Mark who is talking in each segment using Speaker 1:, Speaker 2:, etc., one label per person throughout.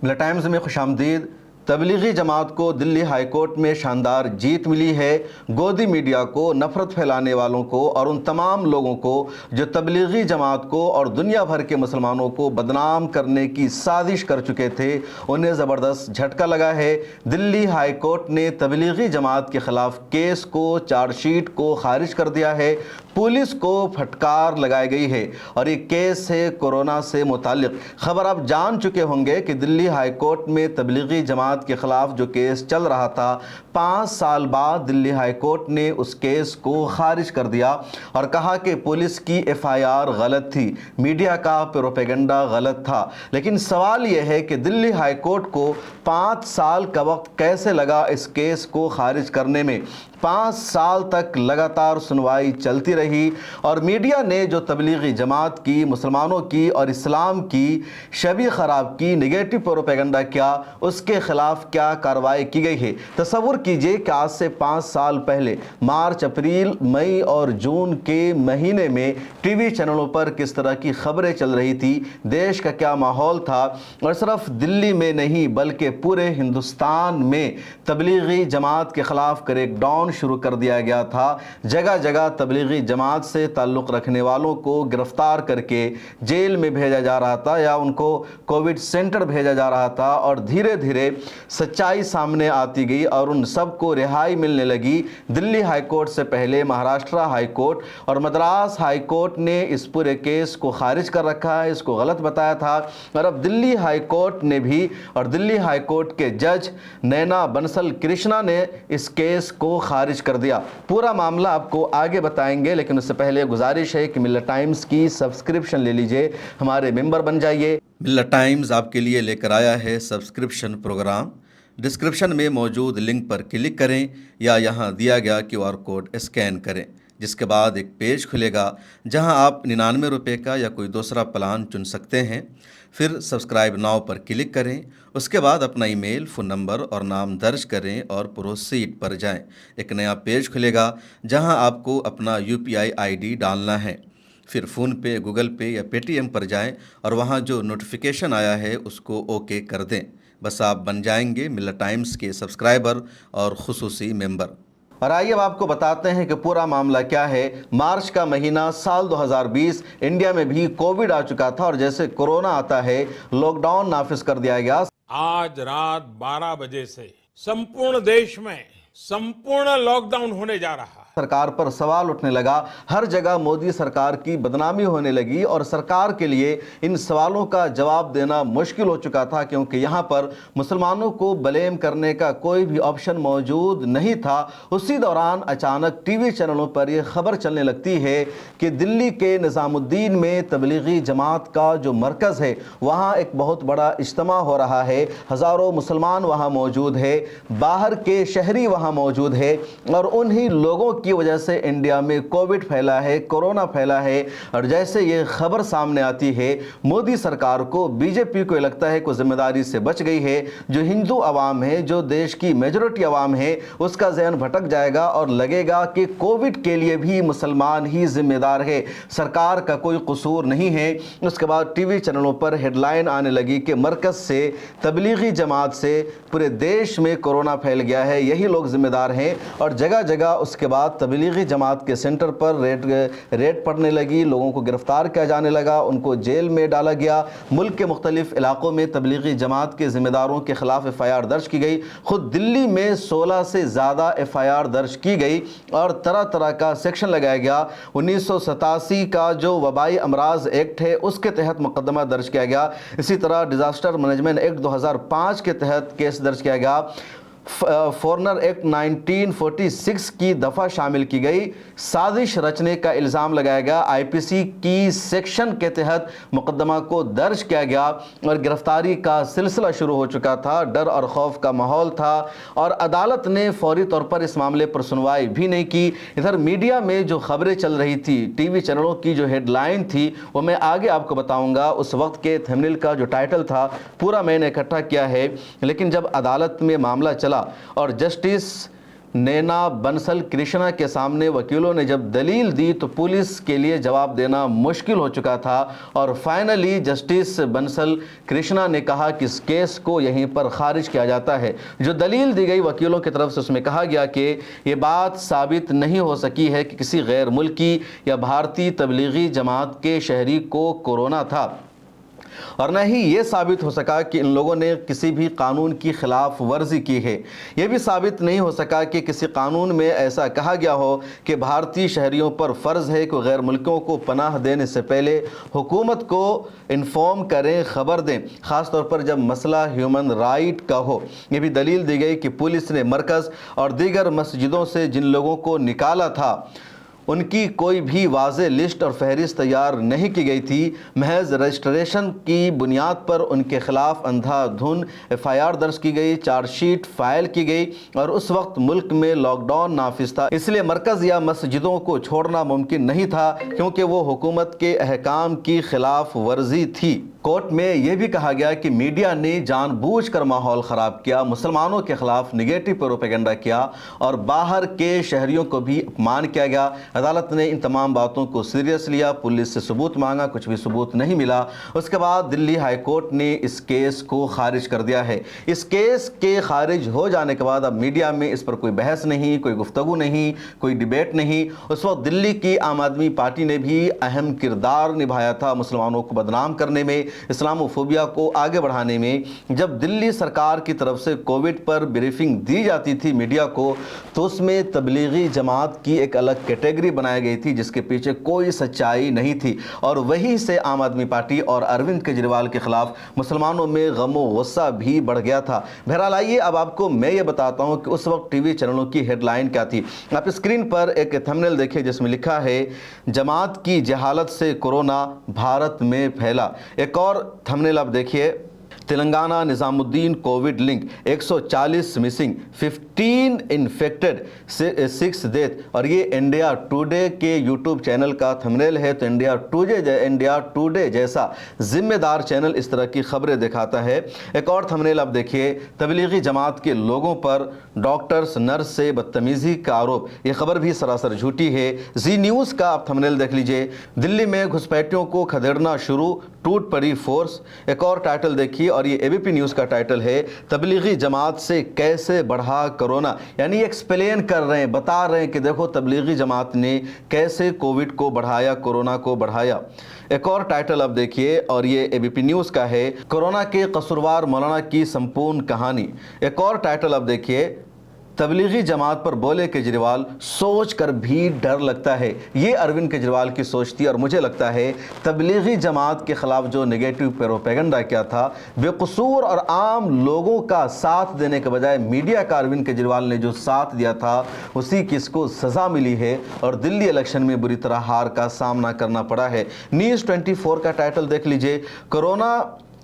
Speaker 1: ملا ٹائمز میں خوش آمدید۔ تبلیغی جماعت کو دلی ہائی کورٹ میں شاندار جیت ملی ہے۔ گودی میڈیا کو، نفرت پھیلانے والوں کو اور ان تمام لوگوں کو جو تبلیغی جماعت کو اور دنیا بھر کے مسلمانوں کو بدنام کرنے کی سازش کر چکے تھے، انہیں زبردست جھٹکا لگا ہے۔ دلی ہائی کورٹ نے تبلیغی جماعت کے خلاف کیس کو، چارج شیٹ کو خارج کر دیا ہے۔ پولیس کو پھٹکار لگائی گئی ہے اور یہ کیس ہے کورونا سے متعلق۔ خبر آپ جان چکے ہوں گے کہ دلی ہائی کورٹ میں تبلیغی جماعت کے خلاف جو کیس چل رہا تھا، 5 سال بعد دلی ہائی کورٹ نے اس کیس کو خارج کر دیا اور کہا کہ پولیس کی FIR غلط تھی، میڈیا کا پروپیگنڈا غلط تھا۔ لیکن سوال یہ ہے کہ دلی ہائی کورٹ کو 5 سال کا وقت کیسے لگا اس کیس کو خارج کرنے میں؟ 5 سال تک لگاتار سنوائی چلتی رہی اور میڈیا نے جو تبلیغی جماعت کی، مسلمانوں کی اور اسلام کی شبیہ خراب کی، نگیٹو پروپیگنڈا کیا، اس کے خلاف کیا کارروائی کی گئی ہے۔ تصور کیجئے کہ آج سے 5 سال پہلے مارچ، اپریل، مئی اور جون کے مہینے میں ٹی وی چینلوں پر کس طرح کی خبریں چل رہی تھی، دیش کا کیا ماحول تھا، اور صرف دلی میں نہیں بلکہ پورے ہندوستان میں تبلیغی جماعت کے خلاف کریک ڈاؤن شروع کر دیا گیا تھا۔ جگہ جگہ تبلیغی جماعت سے تعلق رکھنے والوں کو گرفتار کر کے جیل میں بھیجا جا رہا تھا یا ان کو کووڈ سینٹر بھیجا جا رہا تھا، اور دھیرے دھیرے سچائی سامنے آتی گئی اور ان سب کو رہائی ملنے لگی۔ دلی ہائی کورٹ سے پہلے مہاراشٹرا ہائی کورٹ اور مدراس ہائی کورٹ نے اس پورے کیس کو خارج کر رکھا ہے، اس کو غلط بتایا تھا، اور اب دلی ہائی کورٹ نے بھی، اور دلی ہائی کورٹ کے جج نینا بنسل کرشنا نے اس کیس کو خارج کر دیا۔ پورا معاملہ آپ کو آگے بتائیں گے، لیکن اس سے پہلے گزارش ہے کہ ملت ٹائمز کی سبسکرپشن لے لیجئے، ہمارے ممبر بن جائیے۔ ملت ٹائمز آپ کے لیے لے کر آیا ہے سبسکرپشن پروگرام۔ ڈسکرپشن میں موجود لنک پر کلک کریں یا یہاں دیا گیا QR کوڈ اسکین کریں، جس کے بعد ایک پیج کھلے گا جہاں آپ 99 روپے کا یا کوئی دوسرا پلان چن سکتے ہیں۔ پھر سبسکرائب ناؤ پر کلک کریں، اس کے بعد اپنا ای میل، فون نمبر اور نام درج کریں اور پروسیڈ پر جائیں۔ ایک نیا پیج کھلے گا جہاں آپ کو اپنا UPI ID ڈالنا ہے۔ پھر فون پے، گوگل پے یا پے TM پر جائیں اور وہاں جو نوٹیفیکیشن آیا ہے اس کو اوکے کر دیں۔ بس آپ بن جائیں گے ملت ٹائمز کے سبسکرائبر اور خصوصی ممبر۔ اور آئیے اب آپ کو بتاتے ہیں کہ پورا معاملہ کیا ہے۔ مارچ کا مہینہ سال 2020، انڈیا میں بھی کووڈ آ چکا تھا اور جیسے کورونا آتا ہے لاک ڈاؤن نافذ کر دیا گیا۔
Speaker 2: آج رات 12 بجے سے سمپورن دیش میں سمپورن لاک ڈاؤن ہونے جا رہا ہے۔
Speaker 1: سرکار پر سوال اٹھنے لگا، ہر جگہ مودی سرکار کی بدنامی ہونے لگی اور سرکار کے لیے ان سوالوں کا جواب دینا مشکل ہو چکا تھا، کیونکہ یہاں پر مسلمانوں کو بلیم کرنے کا کوئی بھی آپشن موجود نہیں تھا۔ اسی دوران اچانک ٹی وی چینلوں پر یہ خبر چلنے لگتی ہے کہ دلی کے نظام الدین میں تبلیغی جماعت کا جو مرکز ہے وہاں ایک بہت بڑا اجتماع ہو رہا ہے، ہزاروں مسلمان وہاں موجود ہے، باہر کے شہری وہاں موجود ہے، اور انہی لوگوں کی وجہ سے انڈیا میں کووڈ پھیلا ہے، کورونا پھیلا ہے۔ اور جیسے یہ خبر سامنے آتی ہے، مودی سرکار کو، BJP کو لگتا ہے کہ ذمہ داری سے بچ گئی ہے۔ جو ہندو عوام ہے، جو دیش کی میجورٹی عوام ہے، اس کا ذہن بھٹک جائے گا اور لگے گا کہ کووڈ کے لیے بھی مسلمان ہی ذمہ دار ہے، سرکار کا کوئی قصور نہیں ہے۔ اس کے بعد ٹی وی چینلوں پر ہیڈ لائن آنے لگی کہ مرکز سے، تبلیغی جماعت سے پورے دیش میں کورونا پھیل گیا ہے، یہی لوگ ذمہ دار ہیں، اور جگہ جگہ اس کے بعد تبلیغی جماعت کے سینٹر پر ریڈ پڑنے لگی، لوگوں کو گرفتار کیا جانے لگا، ان کو جیل میں ڈالا گیا۔ ملک کے مختلف علاقوں میں تبلیغی جماعت کے ذمہ داروں کے خلاف FIR درج کی گئی۔ خود دلی میں 16 سے زیادہ FIR درج کی گئی اور طرح طرح کا سیکشن لگایا گیا۔ 1987 کا جو وبائی امراض ایکٹ ہے اس کے تحت مقدمہ درج کیا گیا۔ اسی طرح ڈیزاسٹر مینجمنٹ ایکٹ 2005 کے تحت کیس درج کیا گیا۔ فورنر ایکٹ 1946 کی دفعہ شامل کی گئی۔ سازش رچنے کا الزام لگایا گیا۔ IPC کی سیکشن کے تحت مقدمہ کو درج کیا گیا اور گرفتاری کا سلسلہ شروع ہو چکا تھا۔ ڈر اور خوف کا ماحول تھا اور عدالت نے فوری طور پر اس معاملے پر سنوائی بھی نہیں کی۔ ادھر میڈیا میں جو خبریں چل رہی تھی، ٹی وی چینلوں کی جو ہیڈ لائن تھی، وہ میں آگے آپ کو بتاؤں گا۔ اس وقت کے تھمبنیل کا جو ٹائٹل تھا پورا میں نے اکٹھا کیا ہے، لیکن جب عدالت میں معاملہ چلا اور جسٹس नैना बंसल कृष्णा के सामने वकीलों ने जब दलील दी तो पुलिस के लिए जवाब देना मुश्किल हो चुका था और फाइनली जस्टिस बंसल कृष्णा ने कहा कि इस केस को यहीं पर खारिज किया जाता है। जो दलील दी गई वकीलों की तरफ से उसमें कहा गया कि ये बात साबित नहीं हो सकी है कि किसी गैर मुल्की या भारतीय तबलीगी जमात के शहरी को कोरोना था और न ही ये साबित हो सका कि इन लोगों ने किसी भी कानून की खिलाफ वर्जी की है। ये भी साबित नहीं हो सका कि किसी कानून में ऐसा कहा गया हो कि भारतीय शहरियों पर फ़र्ज़ है कि गैर मुल्कियों को पनाह देने से पहले हुकूमत को इन्फॉर्म करें, ख़बर दें, ख़ास तौर पर जब मसला ह्यूमन राइट का हो। ये भी दलील दी गई कि पुलिस ने मरकज़ और दीगर मस्जिदों से जिन लोगों को निकाला था उनकी कोई भी वाज़े लिस्ट और फहरिस्त तैयार नहीं की गई थी। महज रजिस्ट्रेशन की बुनियाद पर उनके ख़िलाफ़ अंधाधुन FIR दर्ज की गई, चार्जशीट फ़ाइल की गई और उस वक्त मुल्क में लॉकडाउन नाफिज था, इसलिए मरकज़ या मस्जिदों को छोड़ना मुमकिन नहीं था क्योंकि वो हुकूमत के अहकाम की खिलाफ वर्जी थी। कोर्ट में यह भी कहा गया कि मीडिया ने जानबूझकर माहौल ख़राब किया, मुसलमानों के ख़िलाफ़ निगेटिव प्रोपेगेंडा किया और बाहर के शहरियों को भी अपमान किया गया। अदालत ने इन तमाम बातों को सीरियस लिया, पुलिस से सबूत मांगा, कुछ भी सबूत नहीं मिला। उसके बाद दिल्ली हाई कोर्ट ने इस केस को खारिज कर दिया है। इस केस के खारिज हो जाने के बाद अब मीडिया में इस पर कोई बहस नहीं, कोई गुफ्तगू नहीं, कोई डिबेट नहीं। उस वक्त दिल्ली की आम आदमी पार्टी ने भी अहम किरदार निभाया था मुसलमानों को बदनाम करने में, इस्लामोफोबिया को आगे बढ़ाने में। जब दिल्ली सरकार की तरफ से कोविड पर ब्रीफिंग दी जाती थी मीडिया को तो उसमें तबलीगी जमात की एक अलग कैटेगरी बनाई गई थी जिसके पीछे कोई सच्चाई नहीं थी और वहीं से आम आदमी पार्टी और अरविंद केजरीवाल के खिलाफ मुसलमानों में गम व गुस्सा भी बढ़ गया था। बहरहाल आइए अब आपको मैं ये बताता हूँ कि उस वक्त टीवी चैनलों की हेडलाइन क्या थी। आप स्क्रीन पर एक थंबनेल देखिए जिसमें लिखा है जमात की जहालत से कोरोना भारत में फैला। एक और थंबनेल आप देखिए, Telangana Nizamuddin Covid link 140 missing, 15 infected, 6 death. और ये इंडिया टुडे के यूट्यूब चैनल का थंबनेल है। तो इंडिया टुडे जैसा जिम्मेदार चैनल इस तरह की खबरें दिखाता है। एक और थंबनेल आप देखिए, तबलीगी जमात के लोगों पर डॉक्टर्स नर्स से बदतमीजी का आरोप। ये खबर भी सरासर झूठी है। जी न्यूज़ का आप थंबनेल देख लीजिए, दिल्ली में घुसपैठियों को खदेड़ना शुरू, टूट पड़ी फोर्स। एक और टाइटल देखिए और ये एबीपी न्यूज़ का टाइटल है, तबलीगी जमात से कैसे बढ़ा कोरोना। यानी एक्सप्लेन कर रहे हैं, बता रहे हैं कि देखो तबलीगी जमात ने कैसे कोविड को बढ़ाया, कोरोना को बढ़ाया। एक और टाइटल आप देखिए और ये एबीपी न्यूज़ का है, कोरोना के कसूरवार मौलाना की संपूर्ण कहानी। एक और टाइटल आप देखिए, तबलीगी जमात पर बोले केजरीवाल, सोच कर भी डर लगता है। ये अरविंद केजरीवाल की सोच थी और मुझे लगता है तबलीगी जमात के खिलाफ जो नेगेटिव प्रोपेगेंडा किया था, बेकसूर और आम लोगों का साथ देने के बजाय मीडिया का अरविंद केजरीवाल ने जो साथ दिया था उसी की इसको सज़ा मिली है और दिल्ली इलेक्शन में बुरी तरह हार का सामना करना पड़ा है। न्यूज़ 24 का टाइटल देख लीजिए, कोरोना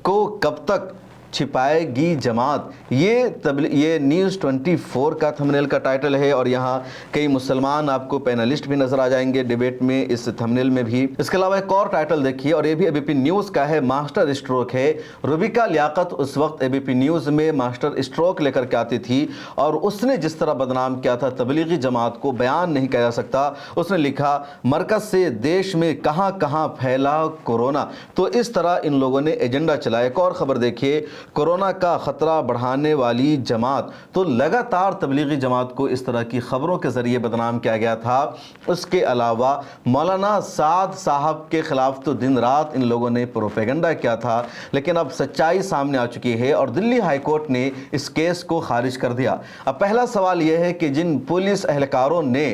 Speaker 1: को कब तक छिपाएगी जमात। ये न्यूज़ 24 का थंबनेल का टाइटल है और यहाँ कई मुसलमान आपको पैनलिस्ट भी नजर आ जाएंगे डिबेट में इस थंबनेल में भी। इसके अलावा एक और टाइटल देखिए और ये भी एबीपी न्यूज़ का है, मास्टर स्ट्रोक है। रूबिका लियाकत उस वक्त एबीपी न्यूज़ में मास्टर स्ट्रोक लेकर के आती थी और उसने जिस तरह बदनाम किया था तबलीगी जमात को बयान नहीं किया जा सकता। उसने लिखा, मरकज से देश में कहां कहां फैला कोरोना। तो इस तरह इन लोगों ने एजेंडा चलाया। एक और खबर देखिए, कोरोना का खतरा बढ़ाने वाली जमात। तो लगातार तबलीगी जमात को इस तरह की खबरों के जरिए बदनाम किया गया था। उसके अलावा मौलाना साद साहब के खिलाफ तो दिन रात इन लोगों ने प्रोपेगेंडा किया था, लेकिन अब सच्चाई सामने आ चुकी है और दिल्ली हाई कोर्ट ने इस केस को खारिज कर दिया। अब पहला सवाल यह है कि जिन पुलिस एहलकारों ने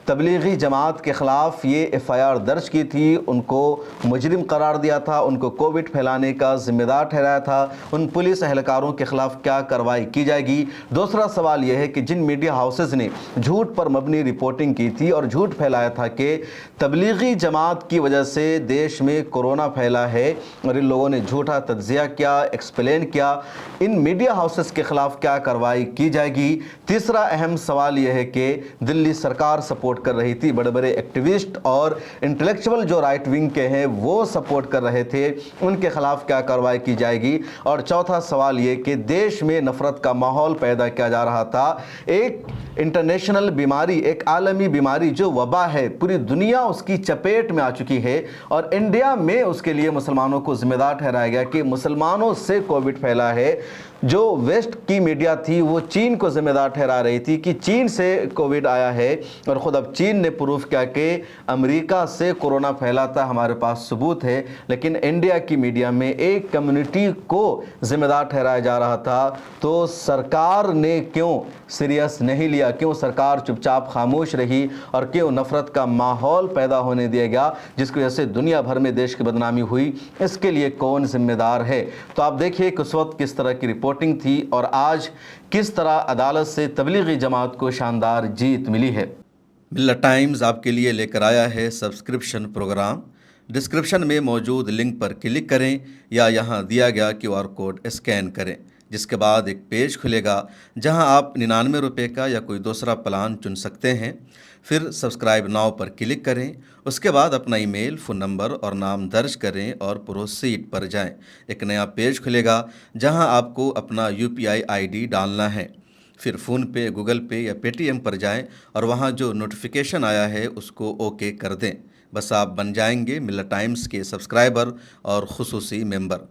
Speaker 1: तबलीगी जमात के खिलाफ ये FIR दर्ज की थी, उनको मुजरिम करार दिया था, उनको कोविड फैलाने का जिम्मेदार ठहराया था, उन पुलिस एहलकारों के खिलाफ क्या कार्रवाई की जाएगी। दूसरा सवाल यह है कि जिन मीडिया हाउसेज ने झूठ पर मबनी रिपोर्टिंग की थी और झूठ फैलाया था कि तबलीगी जमात की वजह से देश में कोरोना फैला है और इन लोगों ने झूठा तज्जिया किया, एक्सप्लेन किया, इन मीडिया हाउसेज के खिलाफ क्या कार्रवाई की जाएगी। तीसरा अहम सवाल यह है कि दिल्ली सरकार सपोर्ट कर रही थी, बड़े बड़े एक्टिविस्ट और इंटेलेक्चुअल जो राइट विंग के हैं वो सपोर्ट कर रहे थे, उनके खिलाफ क्या कार्रवाई की जाएगी। और चौथा था सवाल ये कि देश में नफ़रत का माहौल पैदा किया जा रहा था। एक इंटरनेशनल बीमारी, एक आलमी बीमारी जो वबा है, पूरी दुनिया उसकी चपेट में आ चुकी है और इंडिया में उसके लिए मुसलमानों को जिम्मेदार ठहराया गया कि मुसलमानों से कोविड फैला है। जो वेस्ट की मीडिया थी वो चीन को जिम्मेदार ठहरा रही थी कि चीन से कोविड आया है, और ख़ुद अब चीन ने प्रूफ किया कि अमेरिका से कोरोना फैला था, हमारे पास सबूत है। लेकिन इंडिया की मीडिया में एक कम्युनिटी को जिम्मेदार ठहराया जा रहा था। तो सरकार ने क्यों सीरियस नहीं लिया, क्यों सरकार चुपचाप खामोश रही और क्यों नफ़रत का माहौल पैदा होने दिया गया जिसकी वजह से दुनिया भर में देश की बदनामी हुई, इसके लिए कौन जिम्मेदार है। तो आप देखिए कि उस वक्त किस तरह की रिपोर्टिंग थी और आज किस तरह अदालत से तबलीगी जमात को शानदार जीत मिली है। मिल्लत टाइम्स आपके लिए लेकर आया है सब्सक्रिप्शन प्रोग्राम। डिस्क्रिप्शन में मौजूद लिंक पर क्लिक करें या यहाँ दिया गया QR कोड स्कैन करें, जिसके बाद एक पेज खुलेगा जहां आप 99 रुपये का या कोई दूसरा प्लान चुन सकते हैं। फिर सब्सक्राइब नाउ पर क्लिक करें, उसके बाद अपना ईमेल, फ़ोन नंबर और नाम दर्ज करें और प्रोसीड पर जाएं। एक नया पेज खुलेगा जहां आपको अपना UPI ID डालना है। फिर फ़ोन पे, गूगल पे या पेटीएम पर जाएं और वहां जो नोटिफिकेशन आया है उसको ओके कर दें। बस आप बन जाएंगे मिल्लत टाइम्स के सब्सक्राइबर और खुसूसी मेंबर।